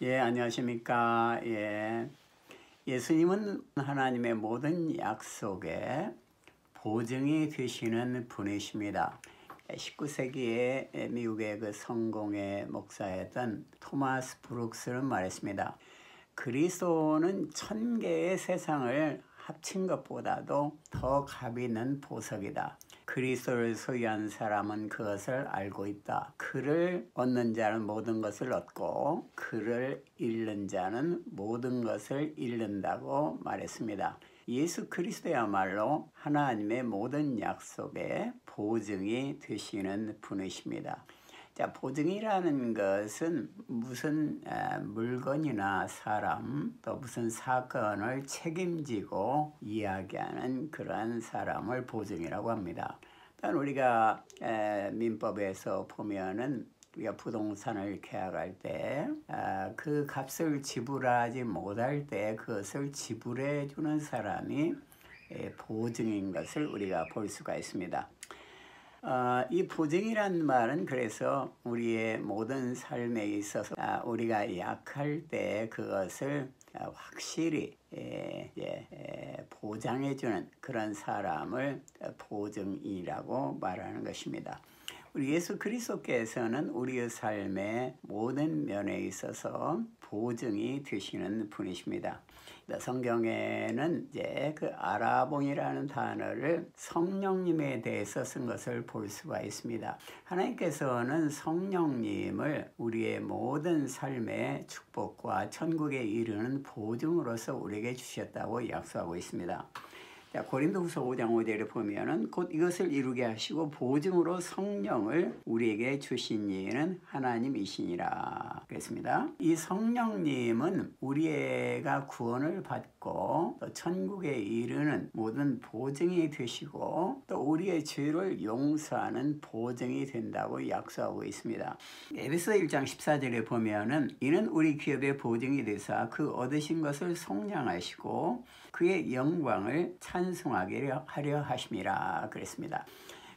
예, 안녕하십니까. 예수님은 하나님의 모든 약속에 보증이 되시는 분이십니다. 19세기에 미국의 그 성공의 목사였던 토마스 브룩스는 말했습니다. 그리스도는 1000개의 세상을 합친 것보다도 더 값 있는 보석이다. 그리스도를 소유한 사람은 그것을 알고 있다. 그를 얻는 자는 모든 것을 얻고 그를 잃는 자는 모든 것을 잃는다고 말했습니다. 예수 그리스도야말로 하나님의 모든 약속에 보증이 되시는 분이십니다. 자, 보증이라는 것은 무슨 물건이나 사람 또 무슨 사건을 책임지고 이야기하는 그러한 사람을 보증이라고 합니다. 또한 우리가 민법에서 보면은 우리가 부동산을 계약할 때 그 값을 지불하지 못할 때 그것을 지불해 주는 사람이 보증인 것을 우리가 볼 수가 있습니다. 이 보증이란 말은 그래서 우리의 모든 삶에 있어서 우리가 약할 때 그것을 확실히 보장해주는 그런 사람을 보증이라고 말하는 것입니다. 우리 예수 그리스도께서는 우리의 삶의 모든 면에 있어서 보증이 되시는 분이십니다. 성경에는 이제 그 아라봉이라는 단어를 성령님에 대해서 쓴 것을 볼 수가 있습니다. 하나님께서는 성령님을 우리의 모든 삶의 축복과 천국에 이르는 보증으로서 우리에게 주셨다고 약속하고 있습니다. 자, 고린도후서 5장 5절에 보면은 곧 이것을 이루게 하시고 보증으로 성령을 우리에게 주신 이는 하나님이시니라 그랬습니다. 이 성령님은 우리가 구원을 받고 또 천국에 이르는 모든 보증이 되시고 또 우리의 죄를 용서하는 보증이 된다고 약속하고 있습니다. 에베소 1장 14절에 보면은 이는 우리 기업의 보증이 되사 그 얻으신 것을 속량하시고 그의 영광을 찬송하게 하려 하심이라 그랬습니다.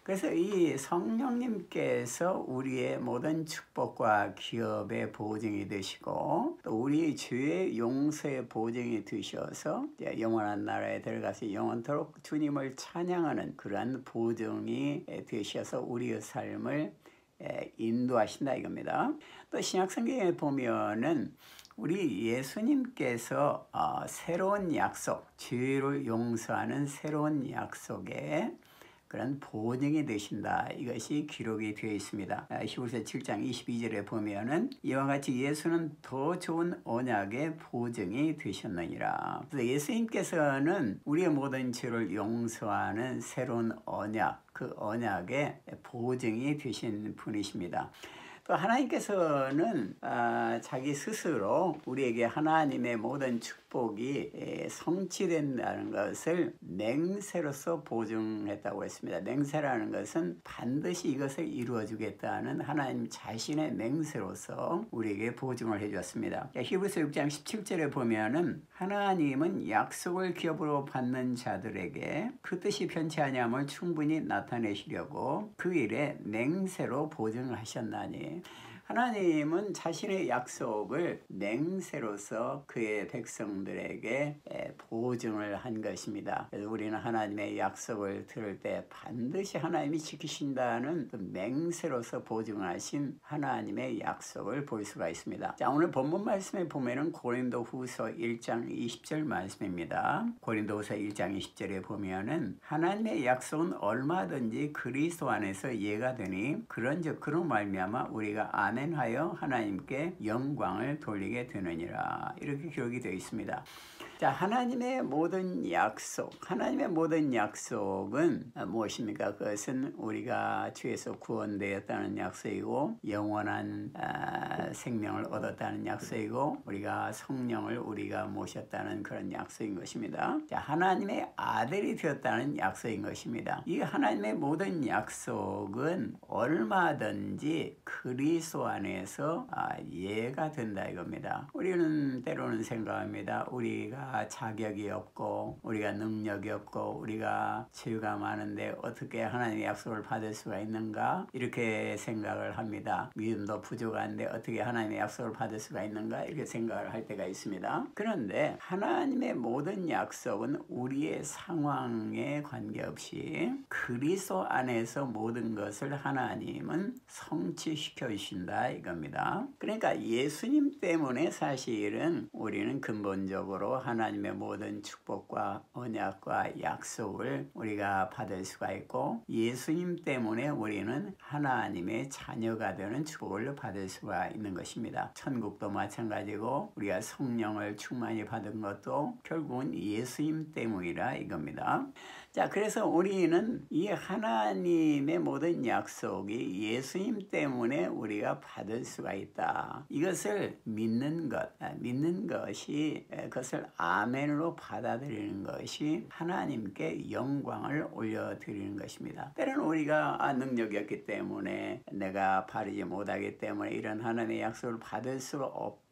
그래서 이 성령님께서 우리의 모든 축복과 기업의 보증이 되시고 또 우리 죄의 용서의 보증이 되셔서 영원한 나라에 들어가서 영원토록 주님을 찬양하는 그러한 보증이 되셔서 우리의 삶을 인도하신다 이겁니다. 또 신약성경에 보면은 우리 예수님께서 새로운 약속, 죄를 용서하는 새로운 약속에 그런 보증이 되신다. 이것이 기록이 되어 있습니다. 히브리서 7장 22절에 보면은 이와 같이 예수는 더 좋은 언약의 보증이 되셨느니라. 그래서 예수님께서는 우리의 모든 죄를 용서하는 새로운 언약, 그 언약의 보증이 되신 분이십니다. 또 하나님께서는 자기 스스로 우리에게 하나님의 모든 축복이 성취된다는 것을 맹세로서 보증했다고 했습니다. 맹세라는 것은 반드시 이것을 이루어주겠다는 하나님 자신의 맹세로서 우리에게 보증을 해주었습니다. 히브리서 6장 17절에 보면은 하나님은 약속을 기업으로 받는 자들에게 그 뜻이 편치 아니함을 충분히 나타내시려고 그 일에 맹세로 보증을 하셨나니 하나님은 자신의 약속을 맹세로서 그의 백성들에게 보증을 한 것입니다. 그래서 우리는 하나님의 약속을 들을 때 반드시 하나님이 지키신다는 그 맹세로서 보증하신 하나님의 약속을 볼 수가 있습니다. 자, 오늘 본문 말씀에 보면은 고린도후서 1장 20절 말씀입니다. 고린도후서 1장 20절에 보면은 하나님의 약속은 얼마든지 그리스도 안에서 예가 되니 그런즉 그로 말미암아 우리가 아멘하여 하나님께 영광을 돌리게 되느니라. 이렇게 기록이 되어 있습니다. 자, 하나님의 모든 약속은 무엇입니까? 그것은 우리가 주에서 구원되었다는 약속이고 영원한 생명을 얻었다는 약속이고 우리가 성령을 우리가 모셨다는 그런 약속인 것입니다. 자, 하나님의 아들이 되었다는 약속인 것입니다. 이 하나님의 모든 약속은 얼마든지 그리스도 안에서 예가 된다 이겁니다. 우리는 때로는 생각합니다. 우리가 우리가 자격이 없고 우리가 능력이 없고 우리가 죄가 많은데 어떻게 하나님의 약속을 받을 수가 있는가 이렇게 생각을 합니다. 믿음도 부족한데 어떻게 하나님의 약속을 받을 수가 있는가 이렇게 생각을 할 때가 있습니다. 그런데 하나님의 모든 약속은 우리의 상황에 관계없이 그리스도 안에서 모든 것을 하나님은 성취시켜 주신다 이겁니다. 그러니까 예수님 때문에 사실은 우리는 근본적으로 하나님의 모든 축복과 언약과 약속을 우리가 받을 수가 있고 예수님 때문에 우리는 하나님의 자녀가 되는 축복을 받을 수가 있는 것입니다. 천국도 마찬가지고 우리가 성령을 충만히 받은 것도 결국은 예수님 때문이라 이겁니다. 자, 그래서 우리는 이 하나님의 모든 약속이 예수님 때문에 우리가 받을 수가 있다. 이것을 믿는 것이 그것을 아멘으로 받아들이는 것이 하나님께 영광을 올려드리는 것입니다. 때로는 우리가 능력이 없기 때문에 내가 바르지 못하기 때문에 이런 하나님의 약속을 받을 수가 없다.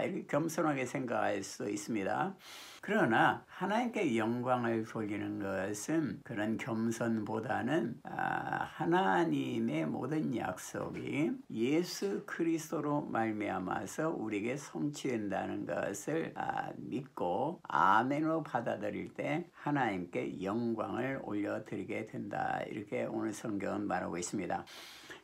이렇게 겸손하게 생각할 수 있습니다. 그러나 하나님께 영광을 돌리는 것은 그런 겸손보다는 하나님의 모든 약속이 예수 그리스도로 말미암아서 우리에게 성취된다는 것을 믿고 아멘으로 받아들일 때 하나님께 영광을 올려드리게 된다. 이렇게 오늘 성경은 말하고 있습니다.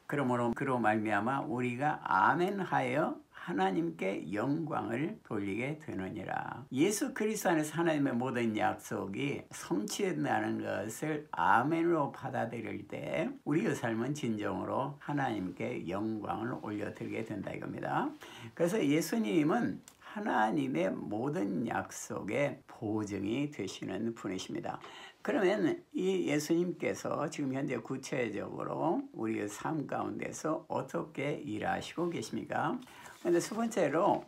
그러므로 그로 말미암아 우리가 아멘하여 하나님께 영광을 돌리게 되느니라. 예수 그리스도 안에서 하나님의 모든 약속이 성취된다는 것을 아멘으로 받아들일 때 우리의 삶은 진정으로 하나님께 영광을 올려드리게 된다 이겁니다. 그래서 예수님은 하나님의 모든 약속의 보증이 되시는 분이십니다. 그러면 이 예수님께서 지금 현재 구체적으로 우리의 삶 가운데서 어떻게 일하시고 계십니까? 그런데 첫 번째로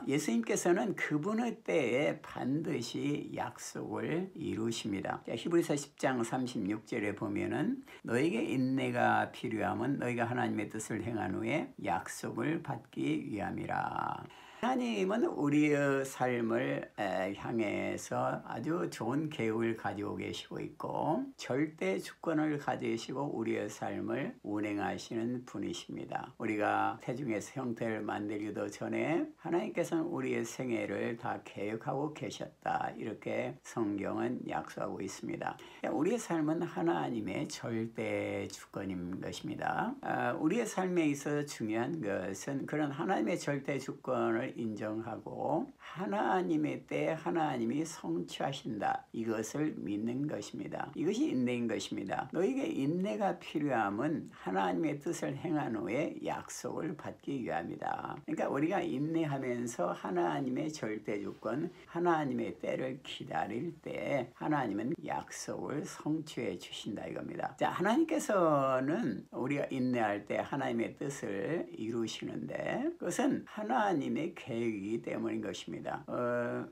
예수님께서는 그분의 때에 반드시 약속을 이루십니다. 히브리서 10장 36절에 보면은 너에게 인내가 필요하면 너희가 하나님의 뜻을 행한 후에 약속을 받기 위함이라. 하나님은 우리의 삶을 향해서 아주 좋은 계획을 가지고 계시고 있고 절대 주권을 가지시고 우리의 삶을 운행하시는 분이십니다. 우리가 태중에서 형태를 만들기도 전에 하나님께서는 우리의 생애를 다 계획하고 계셨다. 이렇게 성경은 약속하고 있습니다. 우리의 삶은 하나님의 절대 주권인 것입니다. 우리의 삶에 있어서 중요한 것은 그런 하나님의 절대 주권을 인정하고 하나님의 때에 하나님이 성취하신다. 이것을 믿는 것입니다. 이것이 인내인 것입니다. 너에게 인내가 필요함은 하나님의 뜻을 행한 후에 약속을 받기 위함이다. 그러니까 우리가 인내하면서 하나님의 절대주권, 하나님의 때를 기다릴 때 하나님은 약속을 성취해 주신다 이겁니다. 자, 하나님께서는 우리가 인내할 때 하나님의 뜻을 이루시는데 그것은 하나님의 계획이기 때문인 것입니다.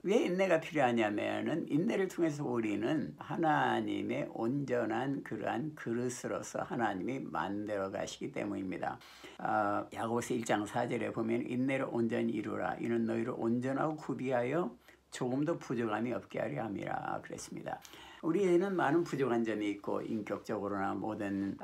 왜 인내가 필요하냐면은 인내를 통해서 우리는 하나님의 온전한 그러한 그릇으로서 하나님이 만들어 가시기 때문입니다. 야고보서 1장 4절에 보면 인내를 온전히 이루라. 이는 너희를 온전하고 구비하여 조금도 부족함이 없게 하려 함이라 그랬습니다. 우리에는 많은 부족한 점이 있고 인격적으로나 모든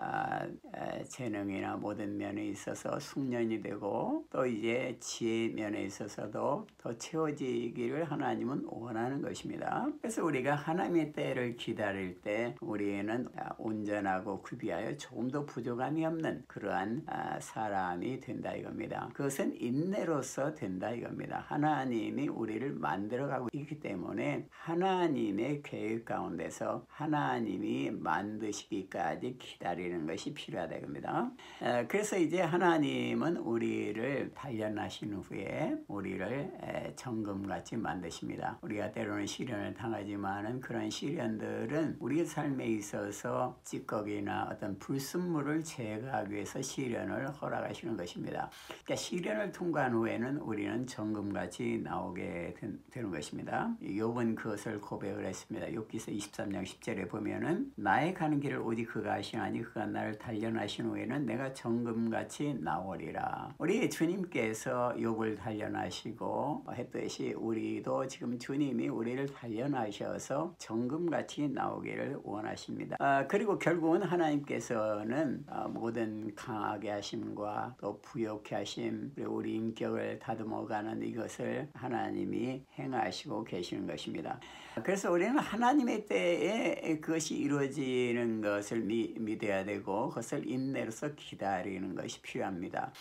재능이나 모든 면에 있어서 숙련이 되고 또 이제 지혜 면에 있어서도 더 채워지기를 하나님은 원하는 것입니다. 그래서 우리가 하나님의 때를 기다릴 때 우리는 온전하고 구비하여 조금도 부족함이 없는 그러한 사람이 된다 이겁니다. 그것은 인내로서 된다 이겁니다. 하나님이 우리를 만들어가고 있기 때문에 하나님의 계획 가운데 하나님이 만드시기까지 기다리는 것이 필요하다 겁니다. 그래서 이제 하나님은 우리를 단련하신 후에 우리를 정금같이 만드십니다. 우리가 때로는 시련을 당하지만은 그런 시련들은 우리의 삶에 있어서 찌꺼기나 어떤 불순물을 제거하기 위해서 시련을 허락하시는 것입니다. 그러니까 시련을 통과한 후에는 우리는 정금같이 나오게 되는 것입니다. 욥은 그것을 고백을 했습니다. 욥기서 20장 13장 10절에 보면은 나의 가는 길을 오직 그가 아시나니 그가 나를 단련하신 후에는 내가 정금같이 나오리라. 우리 주님께서 욥을 단련하시고 했듯이 우리도 지금 주님이 우리를 단련하셔서 정금같이 나오기를 원하십니다. 그리고 결국은 하나님께서는 모든 강하게 하심과 또 부욕케 하심, 그리고 우리 인격을 다듬어가는 이것을 하나님이 행하시고 계시는 것입니다. 그래서 우리는 하나님의 때에 그것이 이루어지는 것을 믿어야 되고 그것을 인내로서 기다리는 것이 필요합니다.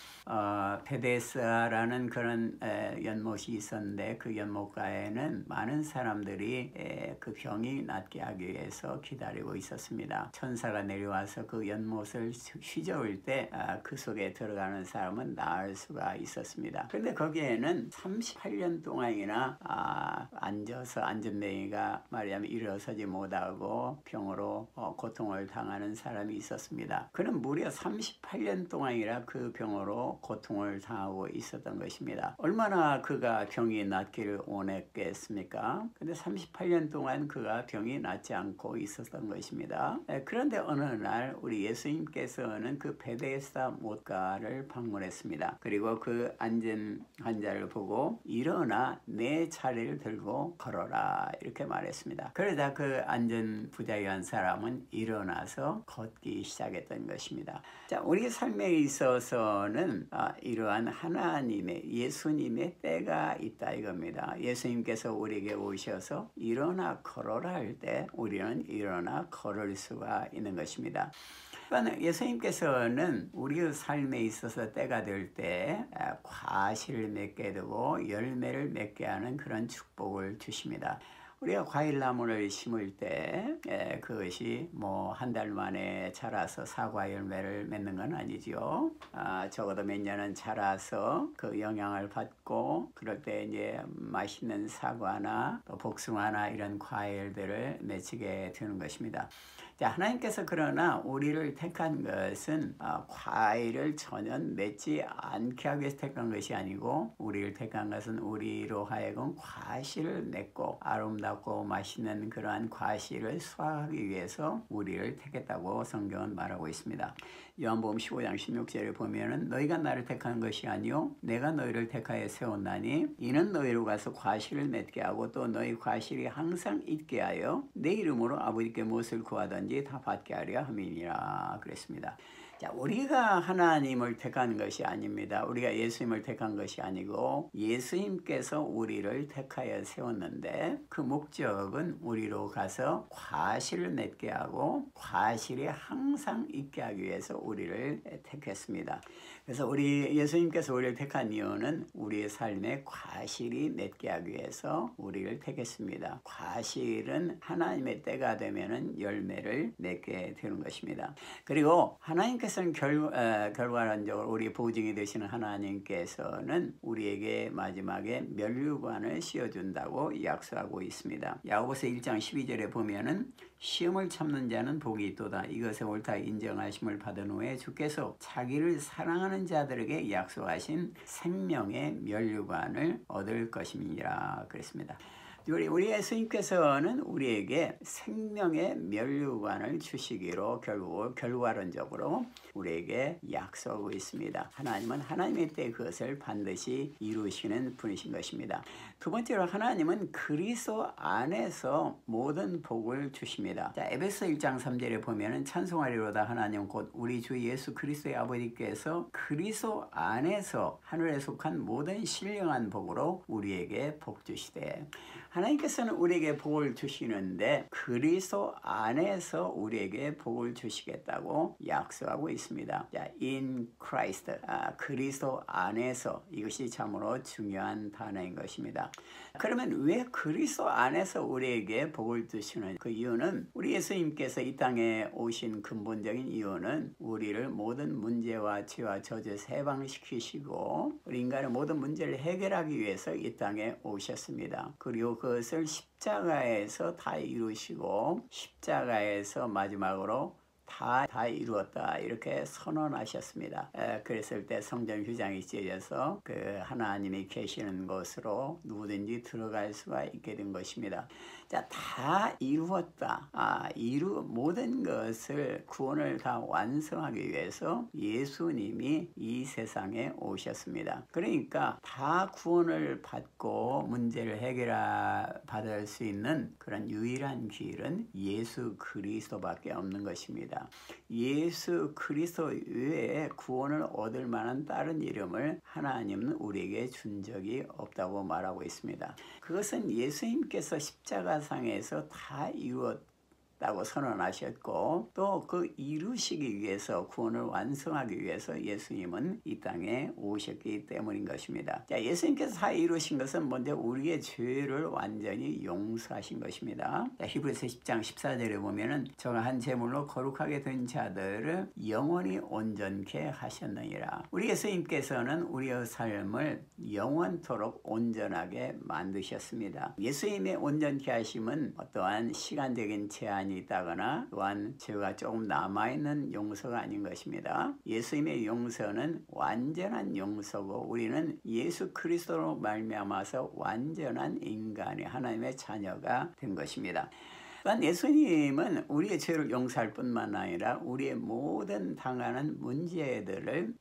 베데스다라는 그런 연못이 있었는데 그 연못가에는 많은 사람들이 그 병이 낫게 하기 위해서 기다리고 있었습니다. 천사가 내려와서 그 연못을 휘저을 때 그 속에 들어가는 사람은 나을 수가 있었습니다. 그런데 거기에는 38년 동안이나 앉아서 안전뱅이가 말하자면 일어서지 못하고 병으로 고통을 당하는 사람이 있었습니다. 그는 무려 38년 동안이나 그 병으로 고통을 당하고 있었던 것입니다. 얼마나 그가 병이 낫기를 원했겠습니까? 근데 38년 동안 그가 병이 낫지 않고 있었던 것입니다. 그런데 어느 날 우리 예수님께서는 그 베데스다 못가를 방문했습니다. 그리고 그 앉은 환자를 보고 일어나 내 차례를 들고 걸어라 이렇게 말했습니다. 그러자 그 앉은 부자의 한 사람은 일어나서 걷기 시작했던 것입니다. 자, 우리 삶에 있어서는 이러한 하나님의 예수님의 때가 있다 이겁니다. 예수님께서 우리에게 오셔서 일어나 걸어라 할 때 우리는 일어나 걸을 수가 있는 것입니다. 예수님께서는 우리의 삶에 있어서 때가 될 때 과실을 맺게 되고 열매를 맺게 하는 그런 축복을 주십니다. 우리가 과일나무를 심을 때 그것이 뭐 한 달 만에 자라서 사과 열매를 맺는 건 아니죠. 적어도 몇 년은 자라서 그 영향을 받고 그럴 때 이제 맛있는 사과나 또 복숭아나 이런 과일들을 맺히게 되는 것입니다. 자, 하나님께서 그러나 우리를 택한 것은 과일을 전혀 맺지 않게 하기 위해서 택한 것이 아니고 우리를 택한 것은 우리로 하여금 과실을 맺고 아름답고 맛있는 그러한 과실을 수확하기 위해서 우리를 택했다고 성경은 말하고 있습니다. 요한복음 15장 16절에 보면은 너희가 나를 택한 것이 아니요 내가 너희를 택하여 세웠나니 이는 너희로 가서 과실을 맺게 하고 또 너희 과실이 항상 있게 하여 내 이름으로 아버지께 무엇을 구하든지 다 받게 하려 함이니라 그랬습니다. 자, 우리가 하나님을 택한 것이 아닙니다. 우리가 예수님을 택한 것이 아니고 예수님께서 우리를 택하여 세웠는데 그 목적은 우리로 가서 과실을 맺게 하고 과실이 항상 있게 하기 위해서 우리를 택했습니다. 그래서 우리 예수님께서 우리를 택한 이유는 우리의 삶에 과실이 맺게 하기 위해서 우리를 택했습니다. 과실은 하나님의 때가 되면은 열매를 맺게 되는 것입니다. 그리고 하나님께서는 결과론적으로 우리 보증이 되시는 하나님께서는 우리에게 마지막에 면류관을 씌워준다고 약속하고 있습니다. 야고보서 1장 12절에 보면은 시험을 참는 자는 복이 있도다. 이것에 옳다 인정하심을 받은 후에 주께서 자기를 사랑하는 자들에게 약속하신 생명의 면류관을 얻을 것임이라 그랬습니다. 우리 예수님께서는 우리에게 생명의 면류관을 주시기로 결과론적으로 우리에게 약속하고 있습니다. 하나님은 하나님의 때 그것을 반드시 이루시는 분이신 것입니다. 두 번째로 하나님은 그리스도 안에서 모든 복을 주십니다. 자, 에베소 1장 3절에 보면은 찬송하리로다 하나님 곧 우리 주 예수 그리스도의 아버지께서 그리스도 안에서 하늘에 속한 모든 신령한 복으로 우리에게 복 주시되 하나님께서는 우리에게 복을 주시는데 그리스도 안에서 우리에게 복을 주시겠다고 약속하고 있습니다. 자, in Christ, 그리스도 안에서 이것이 참으로 중요한 단어인 것입니다. 그러면 왜 그리스도 안에서 우리에게 복을 주시는 그 이유는 우리 예수님께서 이 땅에 오신 근본적인 이유는 우리를 모든 문제와 죄와 저주에서 해방시키시고 우리 인간의 모든 문제를 해결하기 위해서 이 땅에 오셨습니다. 그리고 그것을 십자가에서 다 이루시고 십자가에서 마지막으로 다 이루었다 이렇게 선언하셨습니다. 그랬을 때 성전 휘장이 찢어져서 그 하나님이 계시는 곳으로 누구든지 들어갈 수가 있게 된 것입니다. 자, 다 이루었다. 모든 것을 구원을 다 완성하기 위해서 예수님이 이 세상에 오셨습니다. 그러니까 다 구원을 받고 문제를 받을 수 있는 그런 유일한 길은 예수 그리스도밖에 없는 것입니다. 예수 그리스도 외에 구원을 얻을 만한 다른 이름을 하나님은 우리에게 준 적이 없다고 말하고 있습니다. 그것은 예수님께서 십자가상에서 다 이루었다고 선언하셨고 또 그 이루시기 위해서 구원을 완성하기 위해서 예수님은 이 땅에 오셨기 때문인 것입니다. 자, 예수님께서 다 이루신 것은 먼저 우리의 죄를 완전히 용서하신 것입니다. 자, 히브리서 10장 14절에 보면은 저가 한 제물로 거룩하게 된 자들을 영원히 온전케 하셨느니라. 우리 예수님께서는 우리의 삶을 영원토록 온전하게 만드셨습니다. 예수님의 온전케 하심은 어떠한 시간적인 제한이 있다거나 또한 죄가 조금 남아있는 용서가 아닌 것입니다. 예수님의 용서는 완전한 용서고 우리는 예수 그리스도로 말미암아서 완전한 인간이 하나님의 자녀가 된 것입니다. 또한 예수님은 우리의 죄를 용서할 뿐만 아니라 우리의 모든 당하는 문제들을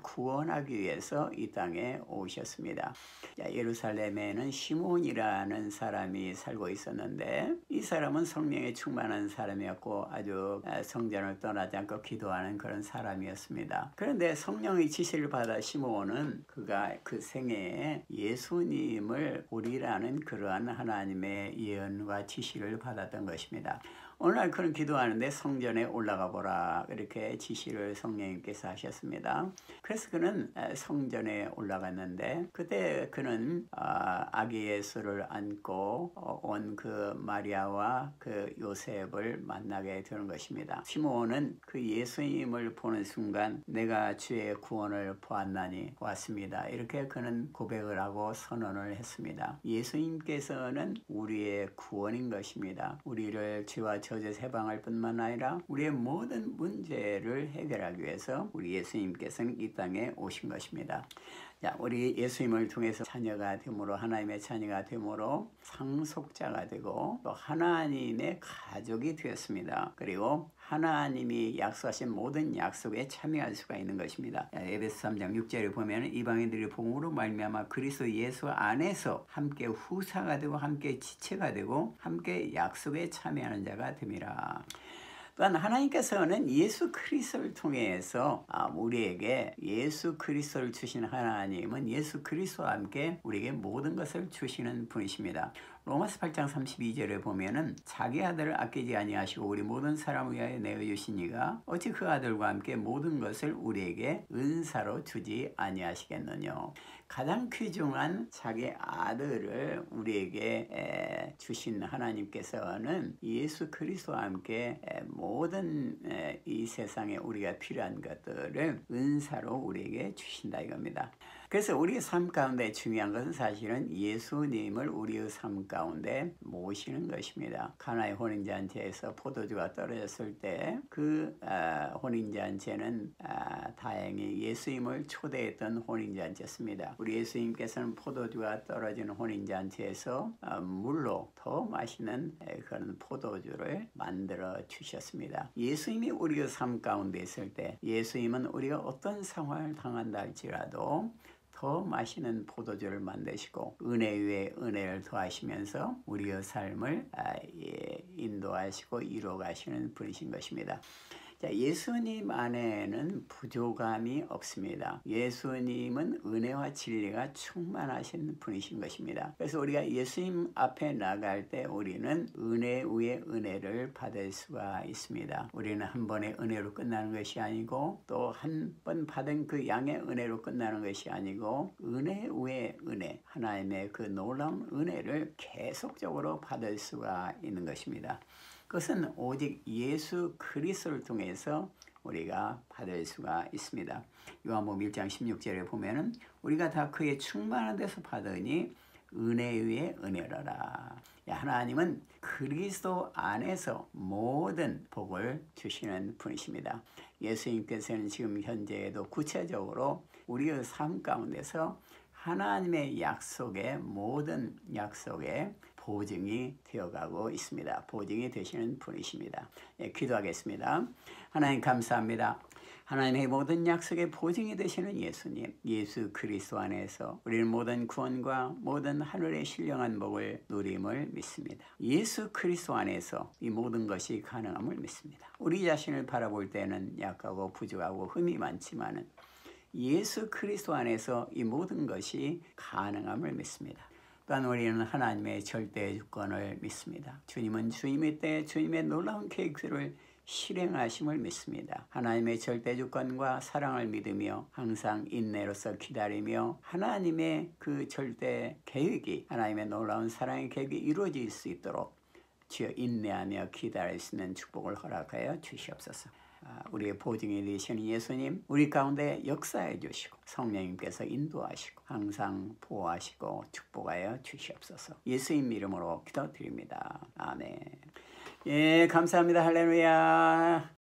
구원하기 위해서 이 땅에 오셨습니다. 자, 예루살렘에는 시몬이라는 사람이 살고 있었는데 이 사람은 성령에 충만한 사람이었고 아주 성전을 떠나지 않고 기도하는 그런 사람이었습니다. 그런데 성령의 지시를 받아 시몬은 그가 그 생애에 예수님을 보리라는 그러한 하나님의 예언과 지시를 받았던 것입니다. 어느 날 그는 기도하는데 성전에 올라가 보라 이렇게 지시를 성령님께서 하셨습니다. 그래서 그는 성전에 올라갔는데 그때 그는 아기 예수를 안고 온 그 마리아와 그 요셉을 만나게 되는 것입니다. 시몬은 그 예수님을 보는 순간 내가 주의 구원을 보았나니 왔습니다. 이렇게 그는 고백을 하고 선언을 했습니다. 예수님께서는 우리의 구원인 것입니다. 우리를 죄와 저주에서 해방할 뿐만 아니라 우리의 모든 문제를 해결하기 위해서 우리 예수님께서는 이 땅에 오신 것입니다. 자, 우리 예수님을 통해서 자녀가 됨으로 하나님의 자녀가 됨으로 상속자가 되고 또 하나님의 가족이 되었습니다. 그리고 하나님이 약속하신 모든 약속에 참여할 수가 있는 것입니다. 에베소 3장 6절에 보면 이방인들의 복음으로 말미암아 그리스도 예수 안에서 함께 후사가 되고 함께 지체가 되고 함께 약속에 참여하는 자가 됨이라. 또한 하나님께서는 예수 그리스도를 통해서 우리에게 예수 그리스도를 주신 하나님은 예수 그리스도와 함께 우리에게 모든 것을 주시는 분이십니다. 로마서 8장 32절에 보면은 자기 아들을 아끼지 아니하시고 우리 모든 사람을 위하여 내어주신 이가 어찌 그 아들과 함께 모든 것을 우리에게 은사로 주지 아니하시겠느냐. 가장 귀중한 자기 아들을 우리에게 주신 하나님께서는 예수 그리스도와 함께 모든 이 세상에 우리가 필요한 것들을 은사로 우리에게 주신다 이겁니다. 그래서 우리의 삶 가운데 중요한 것은 사실은 예수님을 우리의 삶 가운데 모시는 것입니다. 가나의 혼인잔치에서 포도주가 떨어졌을 때 그 혼인잔치는 다행히 예수님을 초대했던 혼인잔치였습니다. 우리 예수님께서는 포도주가 떨어진 혼인잔치에서 물로 더 맛있는 그런 포도주를 만들어 주셨습니다. 예수님이 우리의 삶 가운데 있을 때 예수님은 우리가 어떤 상황을 당한다 할지라도 더 맛있는 포도주를 만드시고 은혜 위에 은혜를 더하시면서 우리의 삶을 인도하시고 이루어가시는 분이신 것입니다. 자, 예수님 안에는 부족함이 없습니다. 예수님은 은혜와 진리가 충만하신 분이신 것입니다. 그래서 우리가 예수님 앞에 나갈 때 우리는 은혜 위에 은혜를 받을 수가 있습니다. 우리는 한 번의 은혜로 끝나는 것이 아니고 또 한 번 받은 그 양의 은혜로 끝나는 것이 아니고 은혜 위에 은혜, 하나님의 그 놀라운 은혜를 계속적으로 받을 수가 있는 것입니다. 그것은 오직 예수 그리스도를 통해서 우리가 받을 수가 있습니다. 요한복음 1장 16절에 보면은 우리가 다 그의 충만한 데서 받으니 은혜 위에 은혜로라. 하나님은 그리스도 안에서 모든 복을 주시는 분이십니다. 예수님께서는 지금 현재에도 구체적으로 우리의 삶 가운데서 하나님의 약속의 모든 약속의 보증이 되어가고 있습니다. 보증이 되시는 분이십니다. 기도하겠습니다. 하나님 감사합니다. 하나님의 모든 약속의 보증이 되시는 예수님, 예수 그리스도 안에서 우리는 모든 구원과 모든 하늘의 신령한 복을 누림을 믿습니다. 예수 그리스도 안에서 이 모든 것이 가능함을 믿습니다. 우리 자신을 바라볼 때는 약하고 부족하고 흠이 많지만은 예수 그리스도 안에서 이 모든 것이 가능함을 믿습니다. 또한 우리는 하나님의 절대 주권을 믿습니다. 주님은 주님의 때 주님의 놀라운 계획들을 실행하심을 믿습니다. 하나님의 절대 주권과 사랑을 믿으며 항상 인내로서 기다리며 하나님의 그 절대 계획이 하나님의 놀라운 사랑의 계획이 이루어질 수 있도록 주여 인내하며 기다릴 수 있는 축복을 허락하여 주시옵소서. 우리의 보증이 되시는 예수님, 우리 가운데 역사해 주시고 성령님께서 인도하시고 항상 보호하시고 축복하여 주시옵소서. 예수님 이름으로 기도드립니다. 아멘. 예, 감사합니다. 할렐루야.